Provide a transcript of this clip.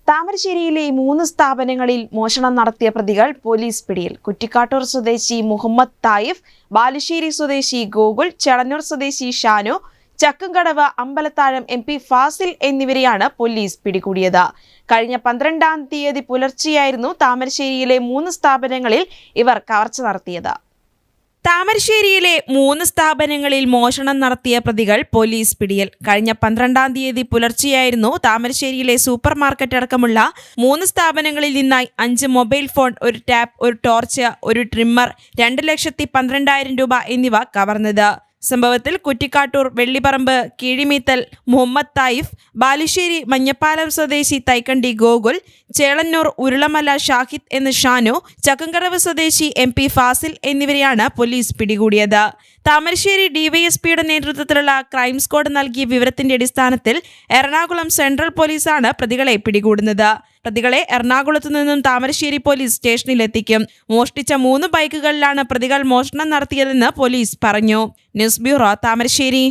താമരശ്ശേരിയിലെ 3 സ്ഥാപനങ്ങളിൽ മോഷണം നടത്തിയ പ്രതികൾ പോലീസ് പിടിയിൽ. കുറ്റിക്കാട്ടൂർ സ്വദേശി മുഹമ്മദ് തായിഫ്, ബാലുശ്ശേരി സ്വദേശി ഗോകുൽ, ചേളന്നൂർ സ്വദേശി ഷാനു, ചക്കുംകടവ് അമ്പലത്താഴം MP ഫാസിൽ എന്നിവരെയാണ് പോലീസ് പിടികൂടിയത്. കഴിഞ്ഞ 12-ാം തീയതി പുലർച്ചെയായിരുന്നു താമരശ്ശേരിയിലെ 3 സ്ഥാപനങ്ങളിൽ ഇവർ കവർച്ച നടത്തിയത്. താമരശ്ശേരിയിലെ 3 സ്ഥാപനങ്ങളിൽ മോഷണം നടത്തിയ പ്രതികൾ പോലീസ് പിടിയിൽ. കഴിഞ്ഞ 12-ാം തീയതി പുലർച്ചെയായിരുന്നു താമരശ്ശേരിയിലെ സൂപ്പർ മാർക്കറ്റ് അടക്കമുള്ള 3 സ്ഥാപനങ്ങളിൽ നിന്നായി 5 മൊബൈൽ ഫോൺ, ഒരു ടാപ്പ്, ഒരു ടോർച്ച്, ഒരു ട്രിമ്മർ, 2,12,000 രൂപ എന്നിവ കവർന്നത്. സംഭവത്തിൽ കുറ്റിക്കാട്ടൂർ വെള്ളിപ്പറമ്പ് കീഴിമീത്തൽ മുഹമ്മദ് തായിഫ്, ബാലുശ്ശേരി മഞ്ഞപ്പാലം സ്വദേശി തൈക്കണ്ടി ഗോകുൽ, ചേളന്നൂർ ഉരുളമല ഷാഹിദ് എന്ന ഷാനു, ചക്കുംകടവ് സ്വദേശി MP ഫാസിൽ എന്നിവരെയാണ് പോലീസ് പിടികൂടിയത്. താമരശ്ശേരി DYSPയുടെ നേതൃത്വത്തിലുള്ള ക്രൈം സ്ക്വാഡ് നൽകിയ വിവരത്തിന്റെ അടിസ്ഥാനത്തിൽ എറണാകുളം സെൻട്രൽ പോലീസാണ് പ്രതികളെ പിടികൂടുന്നത്. പ്രതികളെ എറണാകുളത്തു നിന്നും താമരശ്ശേരി പോലീസ് സ്റ്റേഷനിലെത്തിക്കും. മോഷ്ടിച്ച 3 ബൈക്കുകളിലാണ് പ്രതികൾ മോഷണം നടത്തിയതെന്ന് പോലീസ് പറഞ്ഞു. News bureau, Thamarassery.